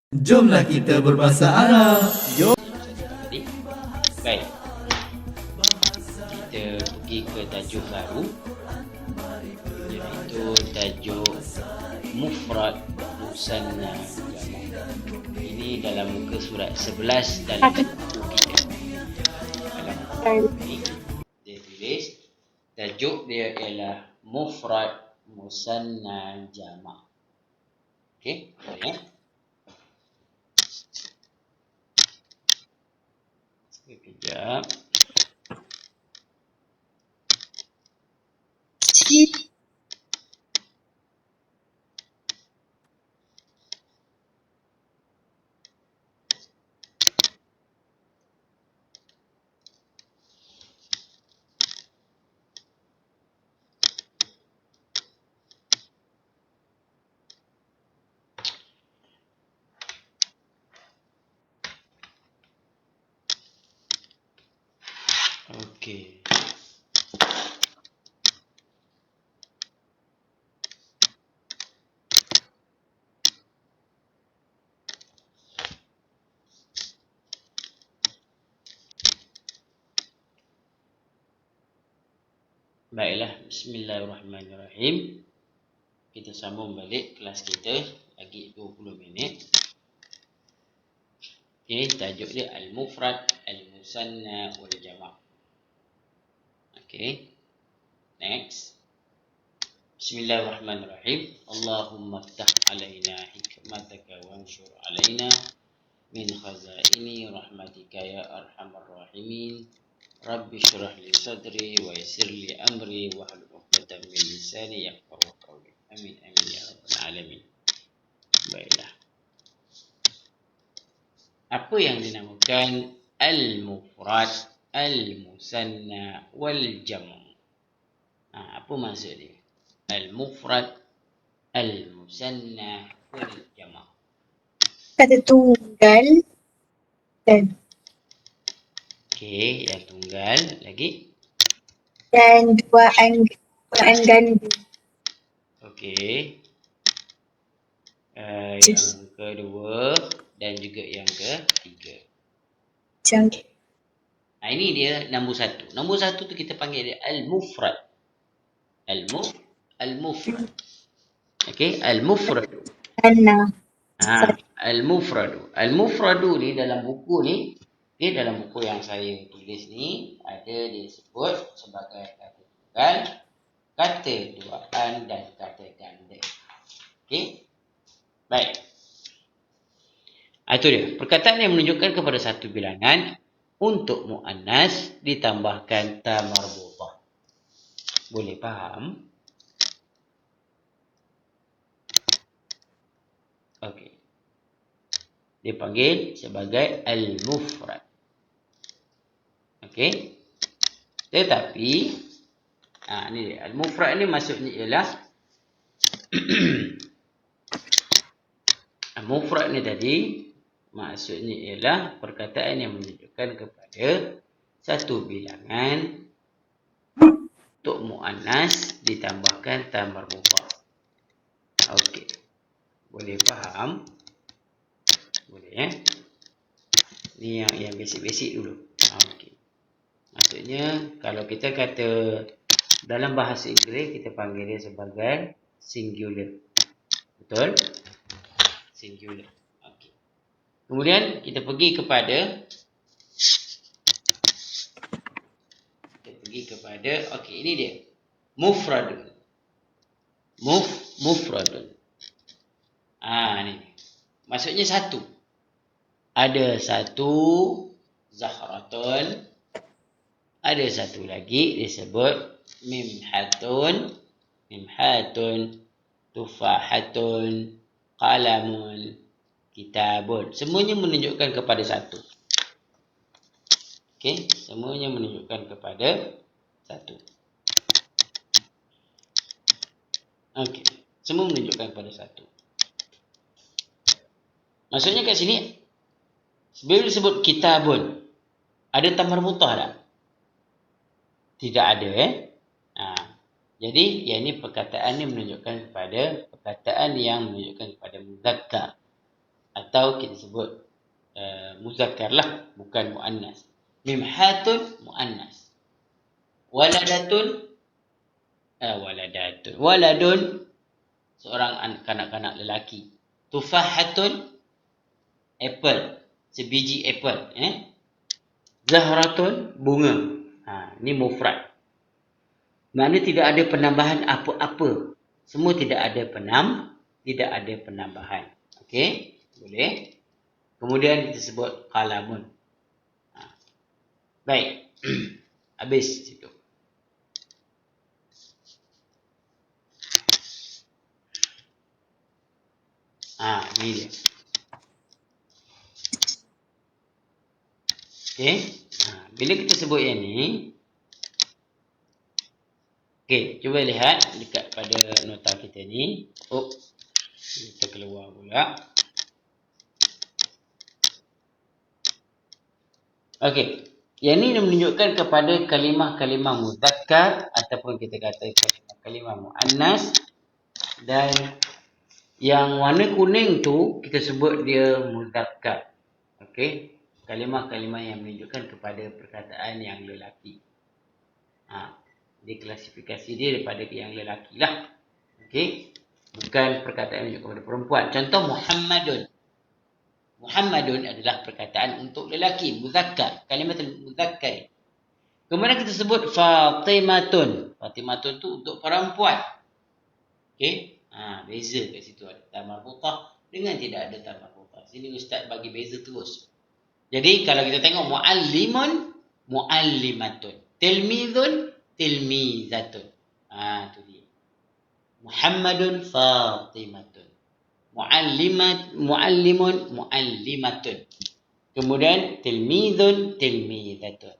Jomlah kita berbahasa Arab. Jom. Jadi, baik. Kita pergi ke tajuk baru, iaitu tajuk mufrad musanna jamak. Ini dalam muka surat 11 dalam buku kita. Dalam buku ini dia tulis tajuk dia ialah mufrad musanna jamak. Okey, boleh. Sekejap. Okey. Baiklah, bismillahirrahmanirrahim. Kita sambung balik kelas kita lagi 20 minit. Okey, tajuk dia al-mufrad al-musanna wal jamak. Okey. Next. Bismillahirrahmanirrahim. Allahumma ftah alaina hikmataka wanshur alaina min khazaini rahmatika ya arhamar rahimin. Rabbi syrah li sadri wa yassir li amri wa hlul 'uqdatam min lisani yafqahu qawli. Amin amin ya rabbal alamin. Baiklah. Apa yang dinamakan al-mufrad, al-musanna wal jam'? Apa maksud dia? Al-mufrad, al-musanna wal jam'. Kata tunggal dan Okey, yang tunggal lagi. duaan ganda. Okey. Yang kedua dan juga yang ketiga. Macam Ini dia nombor satu. Nombor satu tu kita panggil dia al-mufrad. Al-mufrad. Okey, al-mufrad. tanah. Al-mufrad. Al-mufrad ni dalam buku ni, dia dalam buku yang saya tulis ni ada disebut sebagai kata tunggal, kata duaan dan kata ganda. Okey. Baik. Itu dia. Perkataan yang menunjukkan kepada satu bilangan untuk muannas ditambahkan ta marbutah. Boleh faham? Okey. Dia panggil sebagai al-mufrad. Okey. Tetapi ni dia. Al-mufrad ni maksudnya ialah al-mufrad ni tadi maksudnya ialah perkataan yang menunjukkan kepada satu bilangan untuk muannas ditambahkan ta marbutah. Okey. Boleh faham? Boleh Ni yang basic-basic dulu. Okey. Maksudnya kalau kita kata dalam bahasa Inggeris kita panggil dia sebagai singular. Betul? Singular. Okey. Kemudian kita pergi kepada okey, ini dia. Mufradun. Mufradun. Ni. Maksudnya satu. Ada satu zahratun. Ada satu lagi disebut mimhatun. Mimhatun. Tufahatun. Qalamun. Kitabun. Semuanya menunjukkan kepada satu. Okey. Semuanya menunjukkan kepada satu. Okey. Semua menunjukkan kepada satu. Maksudnya kat sini, sebelum disebut kitabun, ada ta marbutah tak? Tidak ada. Jadi, yang ini perkataan ni menunjukkan kepada perkataan yang menunjukkan kepada muzakkar. Atau kita sebut muzakkar lah, bukan muannas. Mimhatun muannas. Waladatun waladun seorang kanak-kanak lelaki. Tufahatun apple, sebiji apple, Zahratun bunga. Ini mufrad. Maknanya tidak ada penambahan apa-apa. Semua tidak ada penambahan. Okey, boleh. Kemudian kita sebut qalamun. Baik. Habis situ. Ni dia. Okey. Bila kita sebut yang ni, okey, cuba lihat dekat pada nota kita ni. Kita keluar pula. Okey. Yang ni menunjukkan kepada kalimah-kalimah muzakkar ataupun kita kata kalimah muannas, dan yang warna kuning tu kita sebut dia muzakkar. Okey. Kalimah-kalimah yang menunjukkan kepada perkataan yang lelaki. Dia klasifikasi dia daripada yang lelaki lah. Okey. Bukan perkataan yang menunjukkan kepada perempuan. Contoh Muhammadun. Muhammadun adalah perkataan untuk lelaki, muzakkar, kalimat muzakkar. Kemudian kita sebut Fatimatun. Fatimatun tu untuk perempuan. Okey? Beza kat situ, ada ta marbutah dengan tidak ada ta marbutah. Sini ustaz bagi beza terus. Jadi kalau kita tengok muallimun, muallimatun. Tilmizun, tilmizatun. Tu dia. Muhammadun, Fatimatun. Muallimun, muallimatun. Kemudian tilmizun, tilmizatun.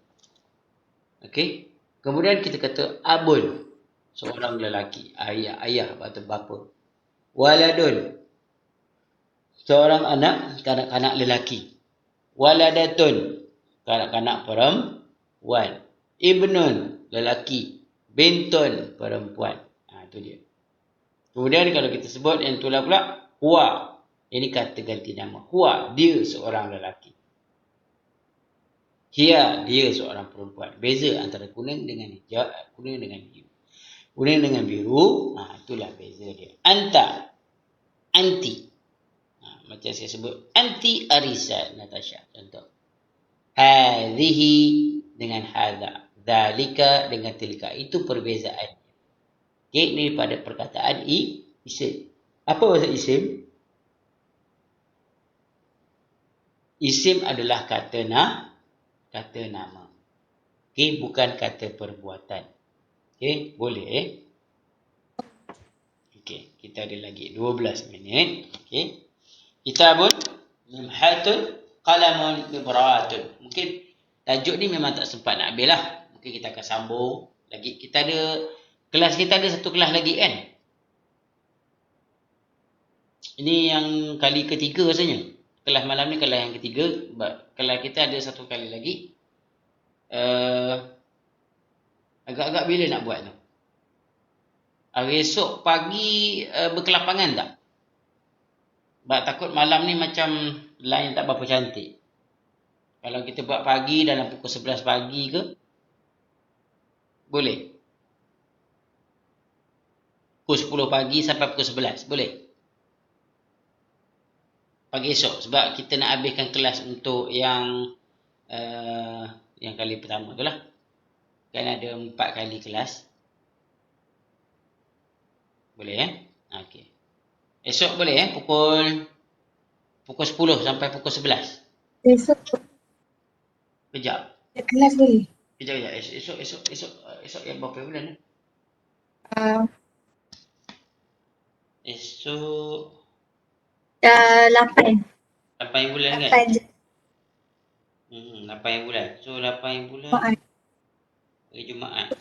Okey. Kemudian kita kata abun, seorang lelaki, ayah atau bapa. Waladun, seorang anak, kanak-kanak lelaki. Waladatun, kanak-kanak perempuan. Ibnun, lelaki. Bintun, perempuan. Itu dia. Kemudian kalau kita sebut yang itulah pula, huwa. Ini kata ganti nama. Huwa, dia seorang lelaki. Hiya, dia seorang perempuan. Beza antara kuning dengan hijau, kuning dengan biru. Kuning dengan biru, itulah beza dia. Anta, anti. Macam saya sebut, anti Arisa, Natasha. Contoh. Hadhihi dengan hadha. Dzalika dengan tilka. Itu perbezaan. Okey, ini pada perkataan isim. Apa maksud isim? Isim adalah kata nama. Okey, bukan kata perbuatan. Okey, boleh. Okey, kita ada lagi 12 minit. Okey. Kitabun, mimhatun, qalamun, mibratun. Mungkin tajuk ni memang tak sempat nak ambil lah. Mungkin kita akan sambung lagi. Kelas kita ada satu kelas lagi kan? Ini yang kali ketiga rasanya. Kelas malam ni kelas yang ketiga. Kelas kita ada satu kali lagi. Agak-agak bila nak buat tu? Hari esok pagi berkelapangan tak? Sebab takut malam ni macam line tak berapa cantik. Kalau kita buat pagi dalam pukul 11 pagi ke? Boleh? Pukul 10 pagi sampai pukul 11. Boleh? Pagi esok. Sebab kita nak habiskan kelas untuk yang kali pertama tu lah. Kan ada 4 kali kelas. Boleh Okey. Esok boleh pukul 10 sampai pukul 11. Besok Kejap. kelas boleh? Kejap. Esok yang berapa bulan? Esok 8 bulan kan? 8 je. 8 bulan. So 8 bulan hari Jumaat.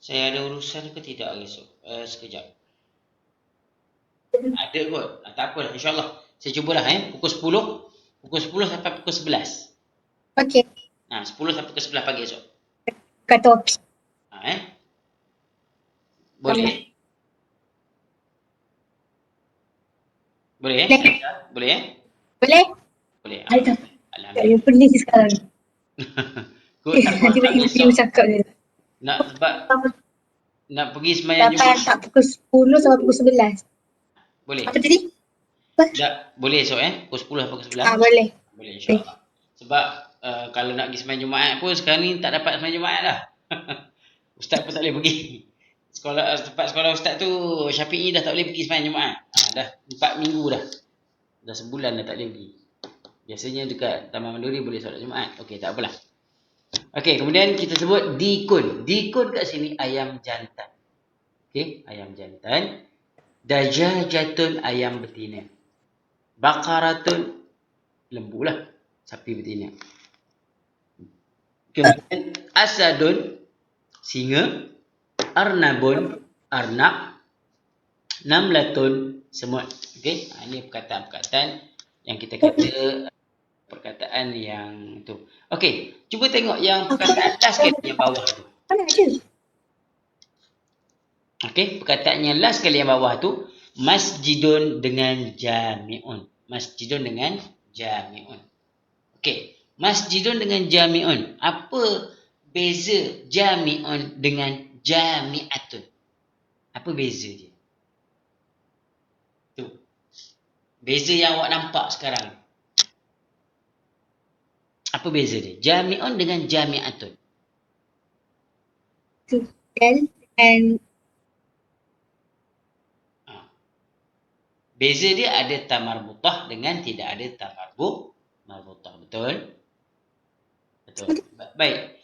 Saya ada urusan ke tidak hari esok? Sekejap. Ada kot. Tak apa, insyaAllah. Saya cubalah Pukul 10 sampai pukul 11. Okey. 10 sampai pukul 11 pagi esok. Kata okey. Boleh? Boleh Boleh. Boleh Boleh? Boleh. Ada. Tak Alhamdulillah. ada pening sekarang. Kau takut Nanti tak you besok cakap je. nak sebab nak pergi sembahyang Dapat Jumaat. tak pukul 10 sampai pukul 11. Boleh. Apa tadi? Apa? Boleh esok pukul 10 atau pukul 11? Boleh. Boleh insya-Allah. Sebab kalau nak pergi sembahyang Jumaat pun sekarang ni tak dapat sembahyang Jumaat dah. Ustaz pun tak boleh pergi. Tempat sekolah ustaz tu Syafi'i dah tak boleh pergi sembahyang Jumaat. Dah 4 minggu dah. Dah sebulan dah tak boleh pergi. Biasanya dekat Taman Manduri boleh solat Jumaat. Okey, tak apalah. Okey, kemudian kita sebut dikun. Dikun kat sini ayam jantan. Okey, ayam jantan. Dajajatun ayam betina. Baqaratun lembu lah, sapi betina. Kemudian asadun singa, arnabun arnab, namlatun semut. Okey, ini perkataan-perkataan yang kita kata perkataan yang tu. Okey, cuba tengok yang perkataan last sekali yang bawah tu. Mana ada? Okey, perkataan yang last sekali yang bawah tu masjidun dengan jami'un. Masjidun dengan jami'un. Okey, masjidun dengan jami'un. Apa beza jami'un dengan jami'atun? Apa beza dia? Tu. Beza yang awak nampak sekarang. Apa beza dia? Jami'un dengan jami'atun. Tu. Dan Beza dia ada tamarbutah dengan tidak ada tamarbutah. Betul? Betul. Baik.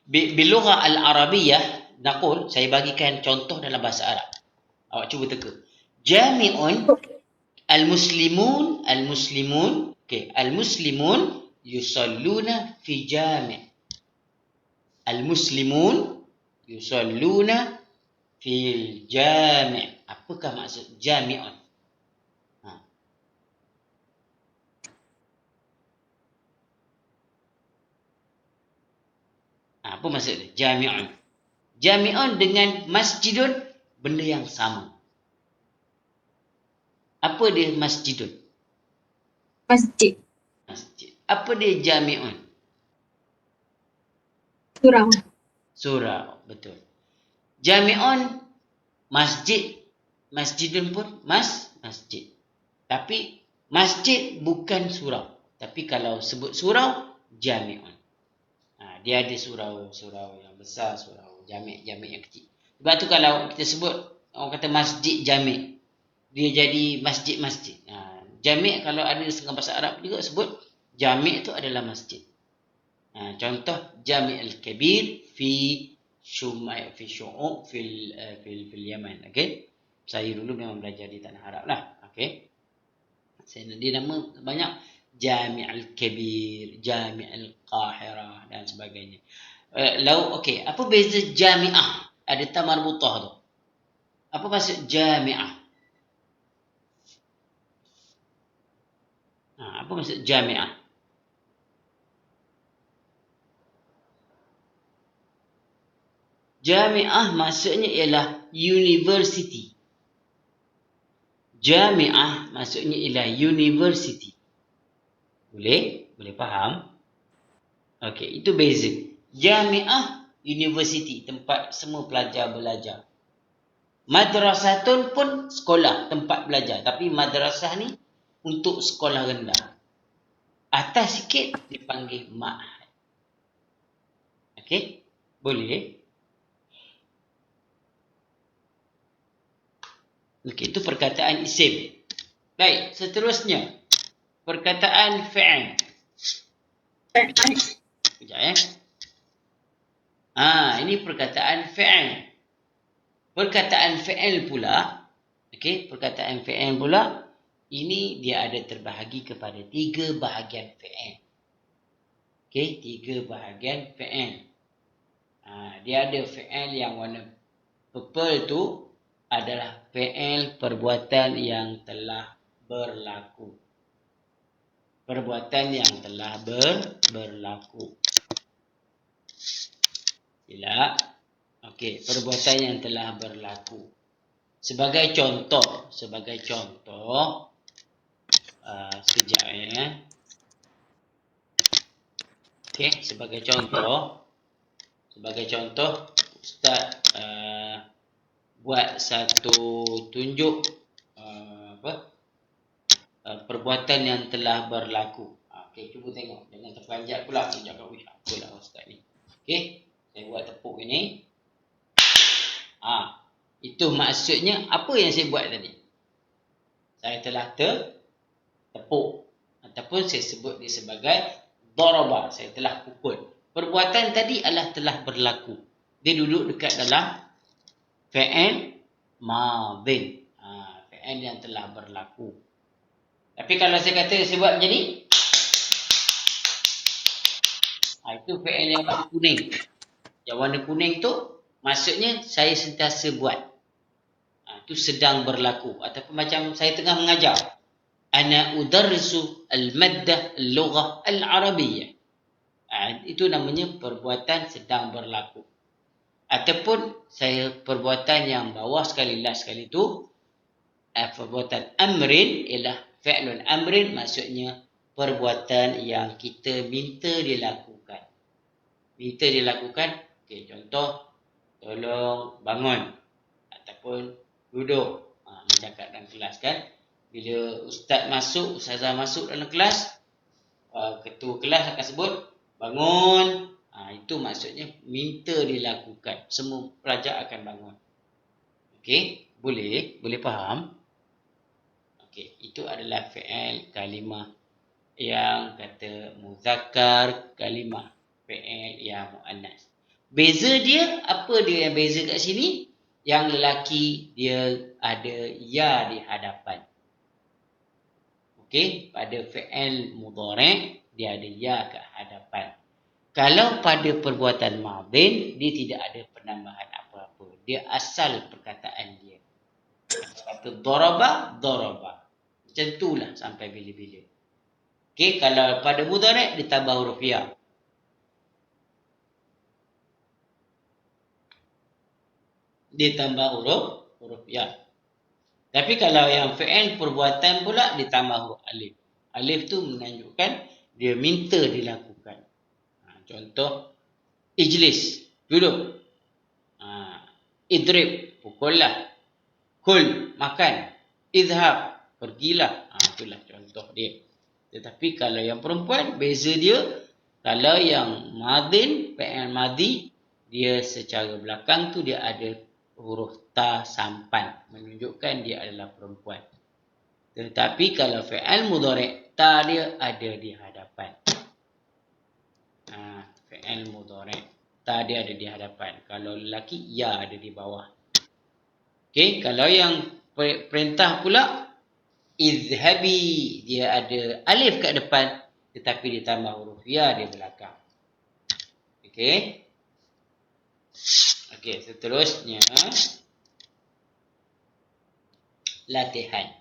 Bilughah al-Arabiyah naqul, saya bagikan contoh dalam bahasa Arab. Awak cuba teka. Jami'un al-muslimun okey, al-muslimun yusalluna fi jami'. Al-muslimun yusalluna fi jami'. Apakah maksud jami'un? Apa maksud dia? Jami'un. Jami'un dengan masjidun benda yang sama. Apa dia masjidun? masjid. Masjid. Apa dia jami'un? Surau. Surau. Betul. Jami'un masjid. Masjidun pun masjid. Tapi masjid bukan surau. Tapi kalau sebut surau, jami'un. Dia ada surau yang besar, surau jami' yang kecil. Sebab tu kalau kita sebut, orang kata masjid jami', dia jadi masjid-masjid. Jami' kalau ada setengah bahasa Arab juga sebut, jami' itu adalah masjid. Contoh, Jami' al-Kabir fi Syu'ub fil Yaman. Okay? Saya dulu memang belajar di Tanah Arab lah. Okay? Dia nama banyak Jami' al-Kabir, Jami' al-Qahirah dan sebagainya. Okey, apa beza jami'ah? Ada tamarbutah tu. Apa maksud jami'ah? Apa maksud jami'ah? Jami'ah maksudnya ialah university. Jami'ah maksudnya ialah university. Boleh? Boleh faham? Okey, itu beza. Jami'ah, university, tempat semua pelajar belajar. Madrasatun pun sekolah, tempat belajar. Tapi madrasah ni untuk sekolah rendah. Atas sikit dipanggil ma'had. Okey? Boleh? Okey, itu perkataan isim. Baik, seterusnya. Perkataan fi'il. Sekejap ini perkataan fi'il. Perkataan fi'il pula, okey, perkataan fi'il pula, ini dia ada terbahagi kepada 3 bahagian fi'il. Okey, 3 bahagian fi'il. Dia ada fi'il yang warna purple tu adalah fi'il perbuatan yang telah berlaku. Perbuatan yang telah berlaku. Sila. Okey, perbuatan yang telah berlaku. Sebagai contoh, Sekejap ya. Okey, sebagai contoh, Ustaz buat satu tunjuk perbuatan yang telah berlaku. Okey, cuba tengok. Jangan terperanjat pula. Sekejap kat wish. Apalah Ustaz ni. Okey, saya buat tepuk ini. Itu maksudnya apa yang saya buat tadi? Saya telah tepuk. Ataupun saya sebut dia sebagai daraba. Saya telah pukul. Perbuatan tadi adalah telah berlaku. Dia duduk dekat dalam fi'il madin. Fi'il yang telah berlaku. Tapi kalau saya kata saya buat macam ni, itu fi'il yang warna kuning. Yang warna kuning tu maksudnya saya sentiasa buat. Itu sedang berlaku. Ataupun macam saya tengah mengajar. Ana udarrisu al-maddah al-lughah al-arabiyyah. Itu namanya perbuatan sedang berlaku. Ataupun saya perbuatan yang bawah sekali, last sekali tu, perbuatan amrin ialah fi'lun amrin, maksudnya perbuatan yang kita minta dilakukan. Minta dilakukan, okey, contoh, tolong bangun ataupun duduk. Macam kat dalam kelas kan, bila ustazah masuk dalam kelas, ketua kelas akan sebut bangun. Itu maksudnya minta dilakukan. Semua pelajar akan bangun. Okey, boleh faham? Okey, itu adalah fi'il kalimah yang kata muzakkar, kalimah fi'il yang muannas. Beza dia, apa dia yang beza kat sini? Yang lelaki dia ada ya di hadapan. Okey, pada fi'il mudhari' dia ada ya kat hadapan. Kalau pada perbuatan madin, dia tidak ada penambahan apa-apa. Dia asal perkataan dia. Kata daraba. Macam itulah sampai bila-bila. Okey, kalau pada mudhari' ditambah huruf ya. Ditambah huruf ya. Tapi kalau yang fi'il perbuatan pula ditambah huruf alif. Alif tu menunjukkan dia minta dilakukan. Contoh, ijlis, duduk. Idrib, pukullah. Kul, makan. Idhab, pergilah. Itulah contoh dia. Tetapi kalau yang perempuan, beza dia, kalau yang madin, fi'il madhi, dia secara belakang tu dia ada huruf ta sampan, menunjukkan dia adalah perempuan. Tetapi kalau fi'il mudhari', ta dia ada di hadapan. Fi'il mudhari', ta dia ada di hadapan. Kalau lelaki, ya ada di bawah. Okey, kalau yang perintah pula, izhabi, dia ada alif kat depan, tetapi ditambah huruf ya di belakang. Okey. Okey, seterusnya latihan.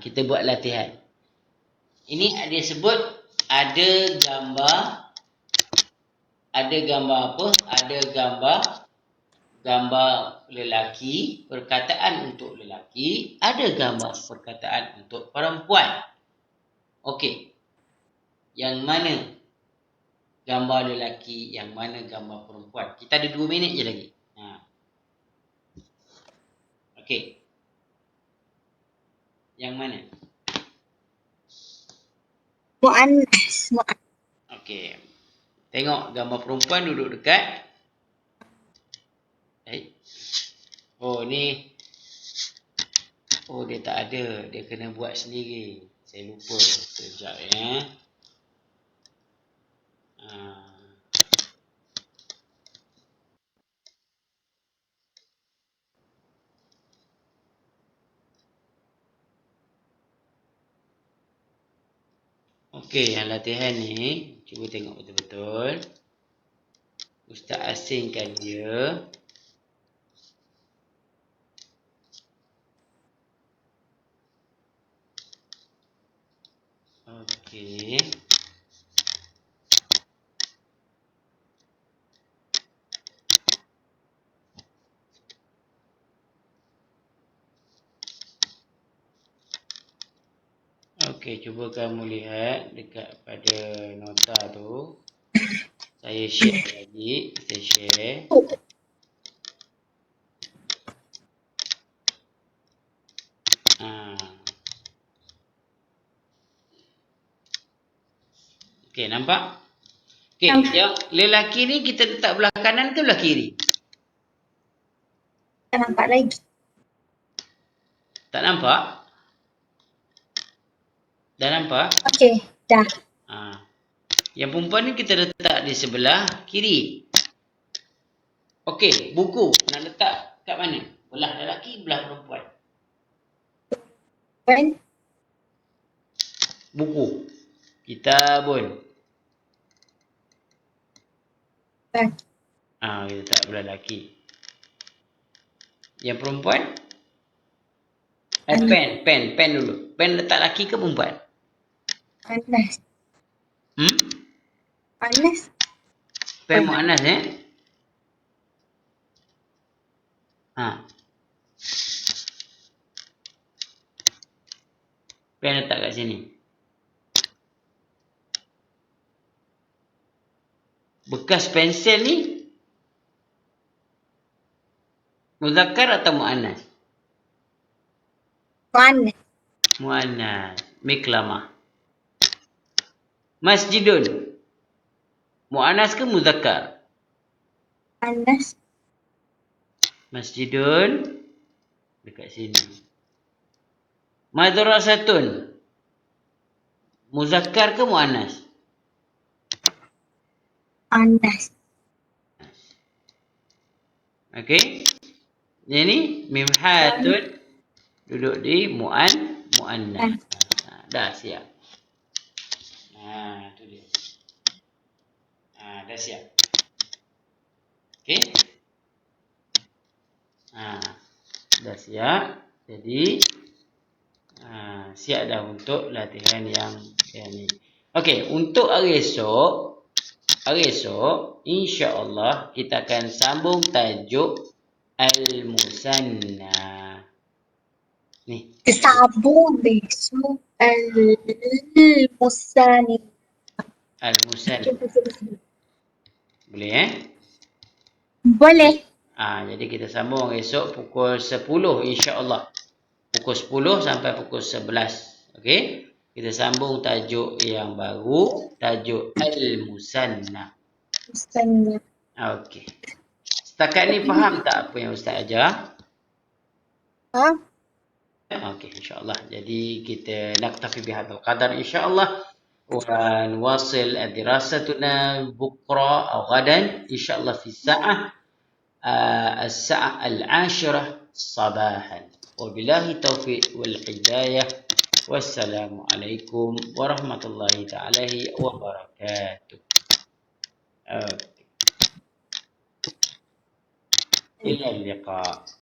Kita buat latihan. Ini dia sebut ada gambar apa? Ada gambar lelaki, perkataan untuk lelaki, ada gambar perkataan untuk perempuan. Okey. Yang mana gambar lelaki, yang mana gambar perempuan? Kita ada 2 minit je lagi. Okey. Yang mana? Mu'annas. Okey. Tengok gambar perempuan duduk dekat. Oh ni. Oh dia tak ada. Dia kena buat sendiri. Saya lupa. Sekejap ya. Okey, yang latihan ni, cuba tengok betul-betul. Ustaz asingkan dia. Okey. Okey, cuba kamu lihat dekat pada nota tu. Saya share lagi. Saya share. Okey, nampak? Okey, yang lelaki ni kita letak belah kanan ke belah kiri? Tak nampak lagi. Tak nampak? Dah nampak? Okey, dah. Yang perempuan ni kita letak di sebelah kiri. Okey, buku nak letak kat mana? Belah lelaki, belah perempuan. Kan? Buku. Kitabun. Kan? Kita letak belah lelaki. Yang perempuan? Pen dulu. Pen letak lelaki ke perempuan? Anas. Anas. Pen Muannas Pen letak kat sini. Bekas pensel ni muzakkar atau muannas? Anas. Muannas. Miklamah. Masjidun. Muannas ke muzakkar? Anas. Masjidun dekat sini. Madrasatun. Muzakkar ke muannas? Anas. Okey. Yang ni mimhatun duduk di muannas. Dah siap. Tu dia. Dah siap. Okey. Dah siap. Jadi siap dah untuk latihan yang ni. Okey, untuk hari esok insya-Allah kita akan sambung tajuk al-musanna. Ni. Sambung besok al-musani. Al-musanna. Boleh Boleh. Jadi kita sambung esok pukul 10 insya-Allah. Pukul 10 sampai pukul 11. Okey? Kita sambung tajuk yang baru, tajuk al-musanna. Musanna. Okey. Setakat ni faham tak apa yang ustaz ajar? Okey, insya-Allah. Jadi kita naktafi bihadzal qadar insya-Allah. Wa nuwasil dirasatuna bukra atau gadan insya-Allah fi الساعة 10 صباحا وبالله التوفيق والهداية والسلام عليكم ورحمة الله تعالى وبركاته. إلى اللقاء.